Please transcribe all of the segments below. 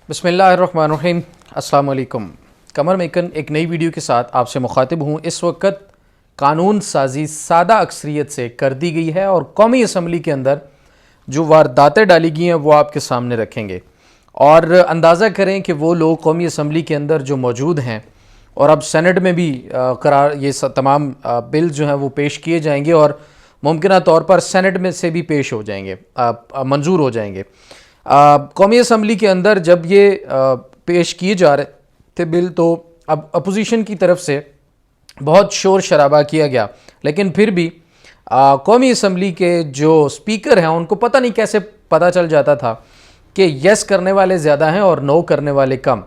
बिस्मिल्लाहिर्रहमानिर्रहीम। अस्सलाम वालेकुम। कमर मेकन एक नई वीडियो के साथ आपसे मुखातिब हूँ। इस वक्त कानून साजी सादा अक्सरियत से कर दी गई है और कौमी असम्बली के अंदर जो वारदातें डाली गई हैं वो आपके सामने रखेंगे और अंदाज़ा करें कि वो लोग कौमी असम्बली के अंदर जो मौजूद हैं और अब सेनेट में भी करार ये तमाम बिल जो हैं वो पेश किए जाएंगे और मुमकिन तौर पर सेनेट में से भी पेश हो जाएंगे, मंजूर हो जाएंगे। कौमी असम्बली के अंदर जब ये पेश किए जा रहे थे बिल, तो अब अपोजिशन की तरफ से बहुत शोर शराबा किया गया, लेकिन फिर भी कौमी असम्बली के जो स्पीकर हैं उनको पता नहीं कैसे पता चल जाता था कि यस करने वाले ज़्यादा हैं और नो करने वाले कम।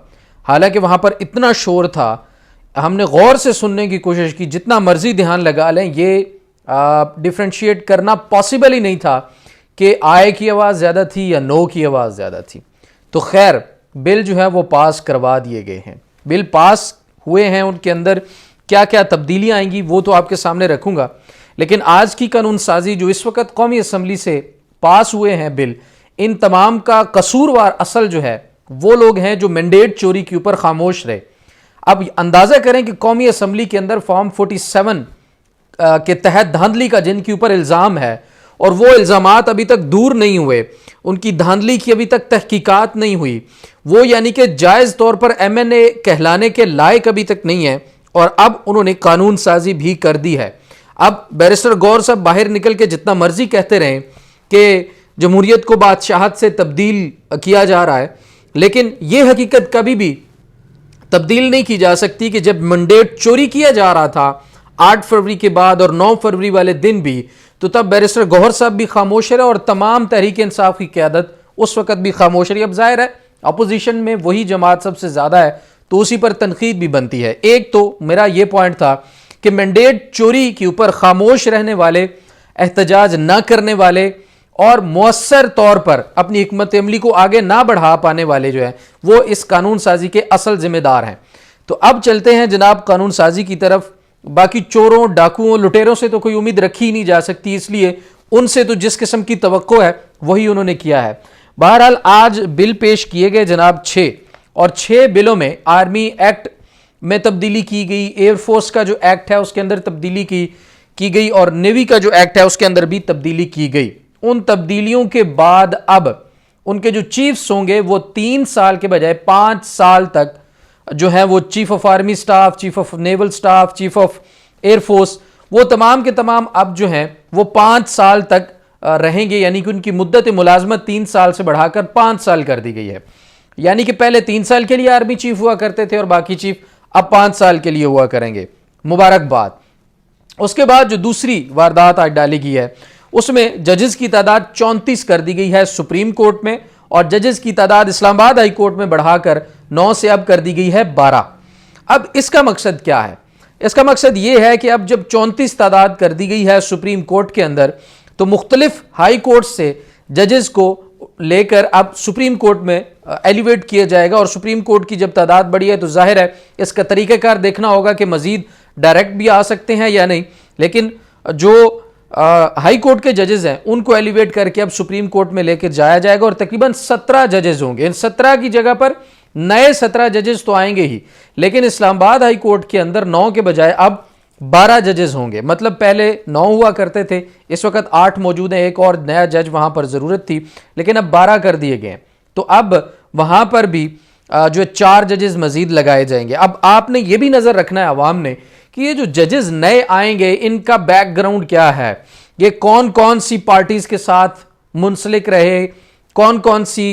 हालांकि वहाँ पर इतना शोर था, हमने गौर से सुनने की कोशिश की, जितना मर्जी ध्यान लगा लें ये डिफ्रेंशिएट करना पॉसिबल ही नहीं था कि आए की आवाज़ ज़्यादा थी या नो की आवाज़ ज़्यादा थी। तो खैर बिल जो है वो पास करवा दिए गए हैं। बिल पास हुए हैं, उनके अंदर क्या क्या तब्दीलियाँ आएंगी वो तो आपके सामने रखूँगा, लेकिन आज की कानून साजी जो इस वक्त कौमी असम्बली से पास हुए हैं बिल, इन तमाम का कसूरवार असल जो है वो लोग हैं जो मैंडेट चोरी के ऊपर खामोश रहे। अब अंदाज़ा करें कि कौमी असम्बली के अंदर फॉर्म 47 के तहत धांधली का जिनके ऊपर इल्ज़ाम है और वो इल्ज़ामात अभी तक दूर नहीं हुए, उनकी धांधली की अभी तक तहकीकात नहीं हुई, वो यानी कि जायज़ तौर पर MNA कहलाने के लायक अभी तक नहीं है, और अब उन्होंने कानून साजी भी कर दी है। अब बैरिस्टर गौर साहब बाहर निकल के जितना मर्जी कहते रहें कि जमहूरियत को बादशाहत से तब्दील किया जा रहा है, लेकिन यह हकीकत कभी भी तब्दील नहीं की जा सकती कि जब मैंडेट चोरी किया जा रहा था 8 फरवरी के बाद और 9 फरवरी वाले दिन भी, तो तब बैरिस्टर गौहर साहब भी खामोश रहे और तमाम तहरीक इंसाफ की क़यादत उस वक्त भी खामोश रही। अब जाहिर है अपोजिशन में वही जमात सबसे ज़्यादा है तो उसी पर तनकीद भी बनती है। एक तो मेरा ये पॉइंट था कि मैंडेट चोरी के ऊपर खामोश रहने वाले, एहतजाज न करने वाले और मौसर तौर पर अपनी हिकमत अमली को आगे ना बढ़ा पाने वाले जो है वो इस कानून साजी के असल जिम्मेदार हैं। तो अब चलते हैं जनाब कानून साजी की तरफ। बाकी चोरों, डाकुओं, लुटेरों से तो कोई उम्मीद रखी ही नहीं जा सकती, इसलिए उनसे तो जिस किस्म की तवक्को है वही उन्होंने किया है। बहरहाल आज बिल पेश किए गए जनाब 6, और 6 बिलों में आर्मी एक्ट में तब्दीली की गई, एयरफोर्स का जो एक्ट है उसके अंदर तब्दीली की गई और नेवी का जो एक्ट है उसके अंदर भी तब्दीली की गई। उन तब्दीलियों के बाद अब उनके जो चीफ्स होंगे वो 3 साल के बजाय 5 साल तक जो है वो chief of army staff, chief of naval staff, chief of air force, वो तमाम के तमाम अब जो हैं वो 5 साल तक रहेंगे, यानी कि उनकी मुद्दत मुलाजमत 3 साल से बढ़ाकर 5 साल कर दी गई है। यानी कि पहले 3 साल के लिए आर्मी चीफ हुआ करते थे और बाकी चीफ अब 5 साल के लिए हुआ करेंगे। मुबारकबाद। उसके बाद जो दूसरी वारदात आज डाली गई है उसमें जजेस की तादाद 34 कर दी गई है सुप्रीम कोर्ट में, और जजेस की तादाद इस्लामाबाद हाई कोर्ट में बढ़ाकर 9 से अब कर दी गई है 12। अब इसका मकसद क्या है? इसका मकसद यह है कि अब जब 34 तादाद कर दी गई है सुप्रीम कोर्ट के अंदर, तो मुख्तलिफ हाई कोर्ट से जजेस को लेकर अब सुप्रीम कोर्ट में एलिवेट किया जाएगा, और सुप्रीम कोर्ट की जब तादाद बढ़ी है तो जाहिर है इसका तरीक़ाकार देखना होगा कि मजीद डायरेक्ट भी आ सकते हैं या नहीं, लेकिन जो हाई कोर्ट के जजेस हैं उनको एलिवेट करके अब सुप्रीम कोर्ट में लेकर जाया जाएगा, और तकरीबन 17 जजेस होंगे। इन 17 की जगह पर नए 17 जजेस तो आएंगे ही, लेकिन इस्लामाबाद हाई कोर्ट के अंदर 9 के बजाय अब 12 जजेस होंगे। मतलब पहले 9 हुआ करते थे, इस वक्त 8 मौजूद हैं, एक और नया जज वहां पर जरूरत थी, लेकिन अब 12 कर दिए गए। तो अब वहां पर भी जो 4 जजेस मजीद लगाए जाएंगे। अब आपने ये भी नजर रखना है अवाम ने कि ये जो जजेस नए आएंगे इनका बैकग्राउंड क्या है, ये कौन कौन सी पार्टीज के साथ मुंसलिक रहे, कौन कौन सी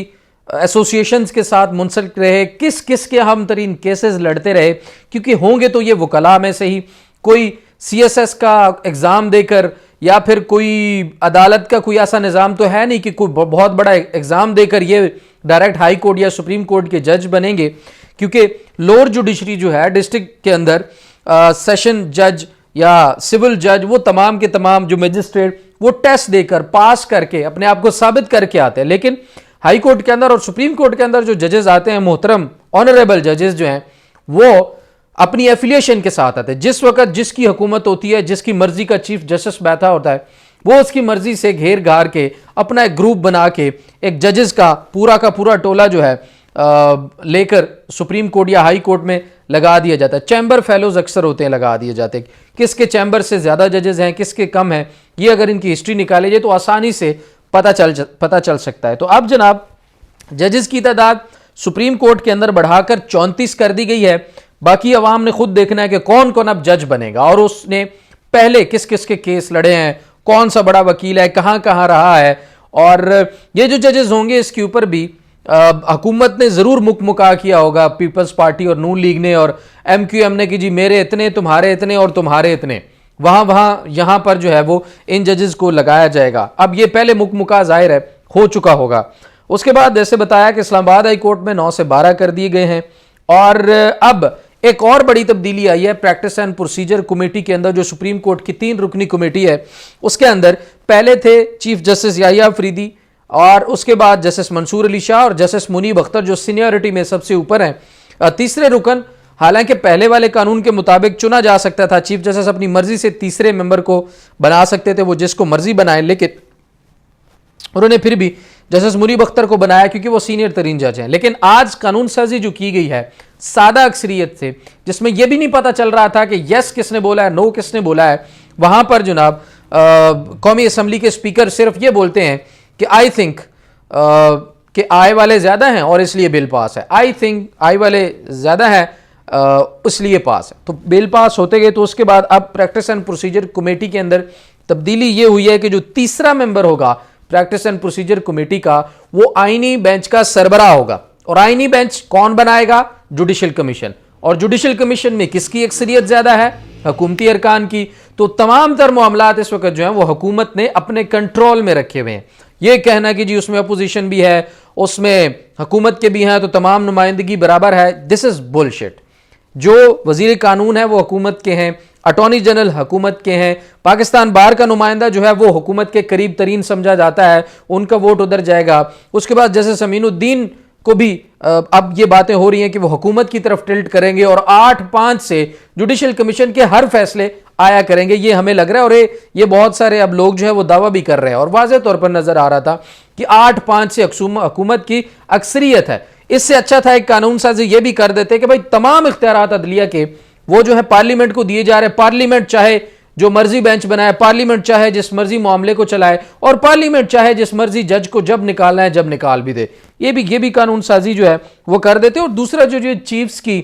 एसोसिएशंस के साथ मुंसलिक रहे, किस किस के अहम तरीन केसेस लड़ते रहे, क्योंकि होंगे तो ये वकला में से ही, कोई CSS का एग्ज़ाम देकर या फिर कोई अदालत का कोई ऐसा निज़ाम तो है नहीं कि कोई बहुत बड़ा एग्ज़ाम देकर ये डायरेक्ट हाई कोर्ट या सुप्रीम कोर्ट के जज बनेंगे, क्योंकि लोअर जुडिशरी जो है डिस्ट्रिक्ट के अंदर सेशन जज या सिविल जज, वो तमाम के तमाम जो मजिस्ट्रेट वो टेस्ट देकर पास करके अपने आप को साबित करके आते हैं। लेकिन हाई कोर्ट के अंदर और सुप्रीम कोर्ट के अंदर जो जजेस आते हैं, मोहतरम ऑनरेबल जजेस जो हैं, वो अपनी एफिलिएशन के साथ आते हैं। जिस वक्त जिसकी हुकूमत होती है, जिसकी मर्जी का चीफ जस्टिस बैठा होता है, वो उसकी मर्जी से घेर घार के अपना एक ग्रुप बना के एक जजेस का पूरा टोला जो है लेकर सुप्रीम कोर्ट या हाई कोर्ट में लगा दिया जाता है। चैम्बर फेलोज अक्सर होते हैं, लगा दिए जाते हैं। किसके चैम्बर से ज़्यादा जजेस हैं, किसके कम हैं, ये अगर इनकी हिस्ट्री निकाली जाए तो आसानी से पता चल सकता है। तो अब जनाब जजेस की तादाद सुप्रीम कोर्ट के अंदर बढ़ाकर 34 कर दी गई है। बाकी अवाम ने खुद देखना है कि कौन कौन अब जज बनेगा और उसने पहले किस किस के केस लड़े हैं, कौन सा बड़ा वकील है, कहां कहां रहा है। और ये जो जजेस होंगे इसके ऊपर भी हुकूमत ने जरूर मुकमुका किया होगा, पीपल्स पार्टी और नून लीग ने और MQM ने, कि जी मेरे इतने, तुम्हारे इतने और तुम्हारे इतने, वहां यहां पर जो है वो इन जजेस को लगाया जाएगा। अब ये पहले मुकमुका जाहिर है हो चुका होगा। उसके बाद जैसे बताया कि इस्लामाबाद हाई कोर्ट में 9 से 12 कर दिए गए हैं। और अब एक और बड़ी तब्दीली आई है प्रैक्टिस एंड प्रोसीजर कमेटी के अंदर, जो सुप्रीम कोर्ट की 3 रुकनी कमेटी है उसके अंदर पहले थे चीफ जस्टिस याहिया अफरीदी और उसके बाद जस्टिस मंसूर अली शाह और जस्टिस मुनीब अख्तर जो सीनियरिटी में सबसे ऊपर हैं। तीसरे रुकन, हालांकि पहले वाले कानून के मुताबिक चुना जा सकता था, चीफ जस्टिस अपनी मर्जी से तीसरे मेंबर को बना सकते थे, वो जिसको मर्जी बनाए, लेकिन उन्होंने फिर भी जस्टिस मुनीब अख्तर को बनाया क्योंकि वो सीनियर तरीन जज हैं। लेकिन आज कानून साजी जो की गई है सादा अक्सरियत से, जिसमें यह भी नहीं पता चल रहा था कि यस किसने बोला है, नो किसने बोला है, वहां पर जनाब कौमी असम्बली के स्पीकर सिर्फ ये बोलते हैं कि आई थिंक कि आय वाले ज्यादा हैं और इसलिए बिल पास है, आई थिंक आय वाले ज्यादा है इसलिए पास है। तो बिल पास होते गए। तो उसके बाद अब प्रैक्टिस एंड प्रोसीजर कमेटी के अंदर तब्दीली ये हुई है कि जो तीसरा मेंबर होगा प्रैक्टिस एंड प्रोसीजर कमेटी का, वो आईनी बेंच का सरबराह होगा। और आईनी बेंच कौन बनाएगा? Judicial commission. और जुडिशल कमीशन में किसकी अक्सरियत ज्यादा है? हुकूमती अरकान की। तो तमाम तर मामलात इस वक्त जो है वो हुकूमत ने अपने कंट्रोल में रखे हुए हैं। यह कहना कि जी उसमें अपोजिशन भी है, उसमें हुकूमत के भी हैं, तो तमाम नुमाइंदगी बराबर है, दिस इज बुलशिट। जो वजीर कानून है वो हुकूमत के हैं, अटॉर्नी जनरल हुकूमत के हैं, पाकिस्तान बार का नुमाइंदा जो है वो हुकूमत के करीब तरीन समझा जाता है, उनका वोट उधर जाएगा। उसके बाद जैसे समीनुद्दीन को भी अब ये बातें हो रही हैं कि वो हुकूमत की तरफ टिल्ट करेंगे और 8-5 से जुडिशल कमीशन के हर फैसले आया करेंगे, ये हमें लग रहा है। और ये बहुत सारे अब लोग जो है वो दावा भी कर रहे हैं और वाज़ेह तौर पर नजर आ रहा था कि 8-5 से हुकूमत की अक्सरियत है। इससे अच्छा था एक कानून साजी ये भी कर देते कि भाई तमाम इख्तियारात अदलिया के वो जो है पार्लियामेंट को दिए जा रहे हैं, पार्लियामेंट चाहे जो मर्जी बेंच बनाए, पार्लियामेंट चाहे जिस मर्जी मामले को चलाए और पार्लियामेंट चाहे जिस मर्जी जज को जब निकालना है जब निकाल भी दे। ये भी कानून साजी जो है वो कर देते। और दूसरा जो चीफ्स की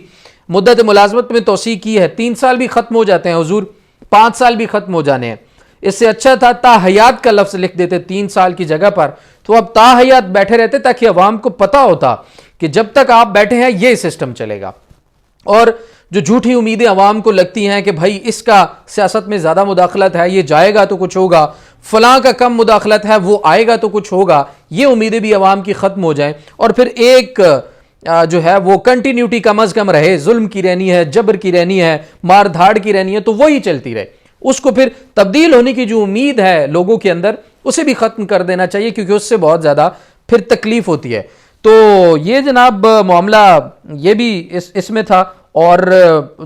मुद्दत मुलाजमत में तोसी की है, 3 साल भी खत्म हो जाते हैं हुजूर, 5 साल भी खत्म हो जाने हैं। इससे अच्छा था ताहयात का लफ्ज लिख देते 3 साल की जगह पर, तो अब ताहयात बैठे रहते ताकि अवाम को पता होता कि जब तक आप बैठे हैं ये सिस्टम चलेगा। और जो झूठी उम्मीदें अवाम को लगती हैं कि भाई इसका सियासत में ज्यादा मुदाखलत है, ये जाएगा तो कुछ होगा, फलां का कम मुदाखलत है वो आएगा तो कुछ होगा, ये उम्मीदें भी अवाम की खत्म हो जाएं और फिर एक जो है वो कंटिन्यूटी कम अज कम रहे, जुल्म की रहनी है, जबर की रहनी है, मार धाड़ की रहनी है, तो वही चलती रहे। उसको फिर तब्दील होने की जो उम्मीद है लोगों के अंदर उसे भी खत्म कर देना चाहिए, क्योंकि उससे बहुत ज्यादा फिर तकलीफ होती है। तो ये जनाब मामला ये भी इसमें था। और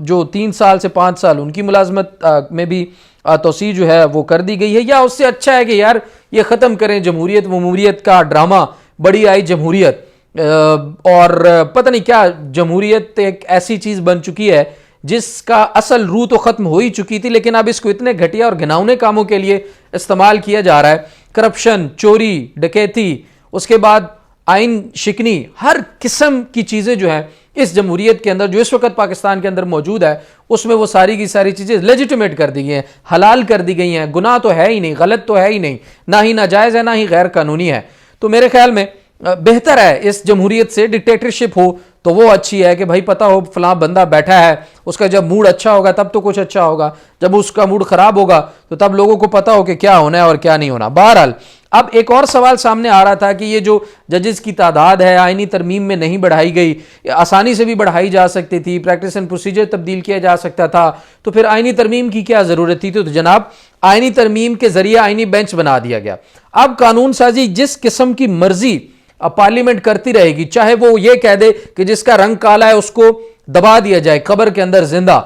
जो 3 साल से 5 साल उनकी मुलाजमत में भी तोसी जो है वो कर दी गई है। या उससे अच्छा है कि यार ये ख़त्म करें जमहूरियत वमूरियत का ड्रामा, बड़ी आई जमहूरियत, और पता नहीं क्या जमहूरियत एक ऐसी चीज़ बन चुकी है जिसका असल रूह तो ख़त्म हो ही चुकी थी, लेकिन अब इसको इतने घटिया और घिनौने कामों के लिए इस्तेमाल किया जा रहा है। करप्शन, चोरी, डकैती, उसके बाद आइन शिकनी, हर किस्म की चीज़ें जो है इस जमहूरियत के अंदर जो इस वक्त पाकिस्तान के अंदर मौजूद है उसमें वो सारी की सारी चीज़ें लेजिटिमेट कर दी गई हैं, हलाल कर दी गई हैं। गुनाह तो है ही नहीं, गलत तो है ही नहीं, ना ही नाजायज़ है ना ही गैर कानूनी है। तो मेरे ख्याल में बेहतर है इस जमहूरियत से डिक्टेटरशिप हो तो वो अच्छी है कि भाई पता हो फलां बंदा बैठा है, उसका जब मूड अच्छा होगा तब तो कुछ अच्छा होगा, जब उसका मूड खराब होगा तो तब लोगों को पता हो कि क्या होना है और क्या नहीं होना। बहरहाल अब एक और सवाल सामने आ रहा था कि ये जो जजेस की तादाद है आईनी तरमीम में नहीं बढ़ाई गई, आसानी से भी बढ़ाई जा सकती थी, प्रैक्टिस एंड प्रोसीजर तब्दील किया जा सकता था, तो फिर आईनी तरमीम की क्या जरूरत थी? तो जनाब आईनी तरमीम के जरिए आईनी बेंच बना दिया गया। अब कानून साजी जिस किस्म की मर्जी पार्लियामेंट करती रहेगी, चाहे वो ये कह दे कि जिसका रंग काला है उसको दबा दिया जाए कब्र के अंदर जिंदा,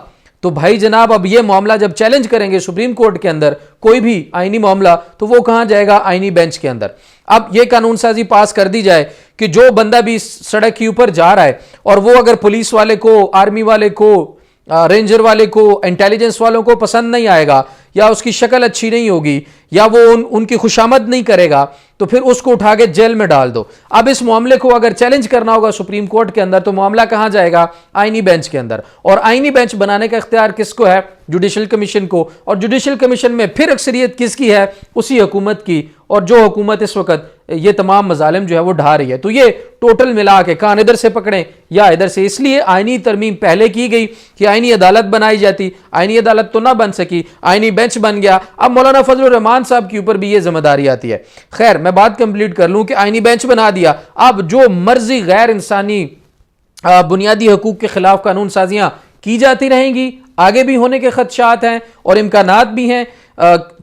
तो भाई जनाब अब ये मामला जब चैलेंज करेंगे सुप्रीम कोर्ट के अंदर कोई भी आईनी मामला, तो वो कहां जाएगा? आईनी बेंच के अंदर। अब ये कानून साजी पास कर दी जाए कि जो बंदा भी सड़क के ऊपर जा रहा है और वो अगर पुलिस वाले को, आर्मी वाले को, रेंजर वाले को, इंटेलिजेंस वालों को पसंद नहीं आएगा, या उसकी शक्ल अच्छी नहीं होगी, या वो उनकी खुशामद नहीं करेगा, तो फिर उसको उठा के जेल में डाल दो। अब इस मामले को अगर चैलेंज करना होगा सुप्रीम कोर्ट के अंदर, तो मामला कहां जाएगा? आईनी बेंच के अंदर। और आईनी बेंच बनाने का इख्तियार किसको है? जुडिशल कमीशन को। और जुडिशल कमीशन में फिर अक्सरियत किसकी है? उसी हुकूमत की, और जो हुकूमत इस वक्त ये तमाम मजालिम जो है वो ढा रही है। तो ये टोटल मिला के कान इधर से पकड़ें या इधर से, इसलिए आईनी तरमीम पहले की गई कि आईनी अदालत बनाई जाती। आईनी अदालत तो ना बन सकी, आईनी बेंच बन गया। अब मौलाना फजलुर रहमान साहब के ऊपर भी ये जिम्मेदारी आती है। खैर, मैं बात कंप्लीट कर लूं कि आईनी बेंच बना दिया, अब जो मर्जी गैर इंसानी बुनियादी हकूक के खिलाफ कानून साजियां की जाती रहेंगी, आगे भी होने के खदशात हैं और इम्कानात भी हैं।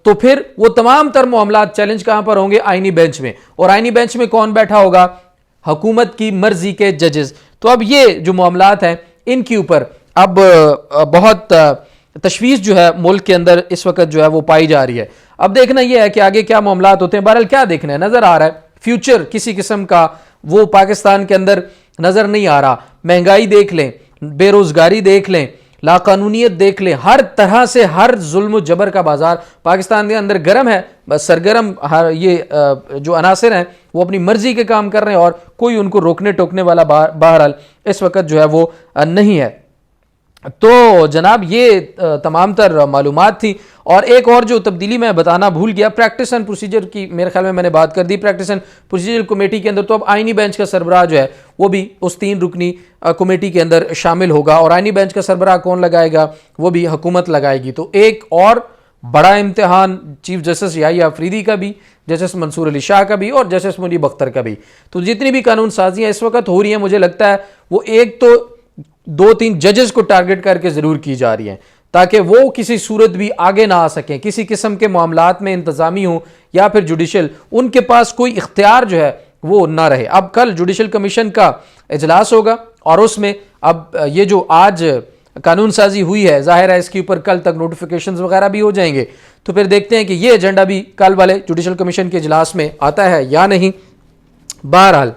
तो फिर वो तमाम तर मामला चैलेंज कहां पर होंगे? आईनी बेंच में। और आईनी बेंच में कौन बैठा होगा? हुकूमत की मर्जी के जजेस। तो अब ये जो मामलात हैं इनके ऊपर अब बहुत तशवीश जो है मुल्क के अंदर इस वक्त जो है वो पाई जा रही है। अब देखना यह है कि आगे क्या मामलात होते हैं। बहरहाल क्या देखना है, नजर आ रहा है फ्यूचर किसी किस्म का वो पाकिस्तान के अंदर नजर नहीं आ रहा। महंगाई देख लें, बेरोजगारी देख लें, लाकानूनियत देख लें, हर तरह से हर जुल्म जबर का बाजार पाकिस्तान के अंदर गर्म है। बस सरगर्म ये जो अनासिर हैं वो अपनी मर्जी के काम कर रहे हैं और कोई उनको रोकने टोकने वाला बहरहाल इस वक्त जो है वो नहीं है। तो जनाब ये तमाम तर मालूमात थी। और एक और जो तब्दीली मैं बताना भूल गया, प्रैक्टिस एंड प्रोसीजर की मेरे ख्याल में मैंने बात कर दी। प्रैक्टिस एंड प्रोसीजर कमेटी के अंदर तो अब आईनी बेंच का सरबराह जो है वो भी उस 3 रुकनी कमेटी के अंदर शामिल होगा। और आईनी बेंच का सरबराह कौन लगाएगा? वो भी हुकूमत लगाएगी। तो एक और बड़ा इम्तिहान चीफ जस्टिस याहिया अफरीदी का भी, जस्टिस मंसूर अली शाह का भी और जस्टिस मुनीब अख्तर का भी। तो जितनी भी कानून साजियाँ इस वक्त हो रही हैं, मुझे लगता है वो एक तो 2-3 जजेस को टारगेट करके जरूर की जा रही हैं, ताकि वो किसी सूरत भी आगे ना आ सकें, किसी किस्म के मामलात में इंतजामी हो या फिर जुडिशल, उनके पास कोई इख्तियार जो है वो ना रहे। अब कल जुडिशल कमीशन का इजलास होगा और उसमें अब ये जो आज कानून साजी हुई है, जाहिर है इसके ऊपर कल तक नोटिफिकेशंस वगैरह भी हो जाएंगे। तो फिर देखते हैं कि ये एजेंडा भी कल वाले जुडिशल कमीशन के इजलास में आता है या नहीं। बहरहाल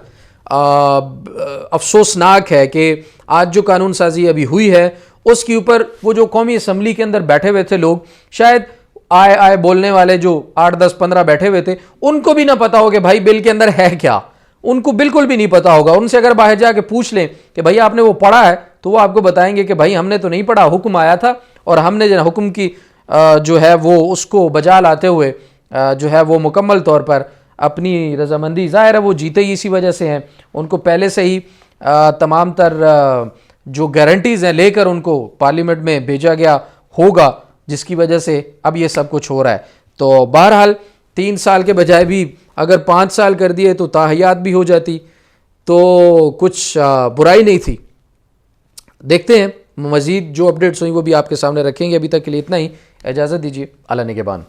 अफसोसनाक है कि आज जो कानून साजी अभी हुई है उसके ऊपर वो जो कौमी असम्बली के अंदर बैठे हुए थे लोग, शायद आए आए बोलने वाले जो 8, 10, 15 बैठे हुए थे, उनको भी ना पता हो कि भाई बिल के अंदर है क्या। उनको बिल्कुल भी नहीं पता होगा। उनसे अगर बाहर जाके पूछ लें कि भैया आपने वो पढ़ा है, तो वो आपको बताएंगे कि भाई हमने तो नहीं पढ़ा, हुक्म आया था और हमने जो हुक्म की जो है वो उसको बजा लाते हुए जो है वो मुकम्मल तौर पर अपनी रजामंदी, ज़ाहिर है वो जीते ही इसी वजह से हैं, उनको पहले से ही तमाम तर जो गारंटीज़ हैं लेकर उनको पार्लियामेंट में भेजा गया होगा, जिसकी वजह से अब ये सब कुछ हो रहा है। तो बहरहाल 3 साल के बजाय भी अगर 5 साल कर दिए तो ताहयात भी हो जाती, तो कुछ बुराई नहीं थी। देखते हैं मज़ीद जो अपडेट्स हुई वो भी आपके सामने रखेंगे। अभी तक के लिए इतना ही, इजाज़त दीजिए। अल्लाह निगहबान।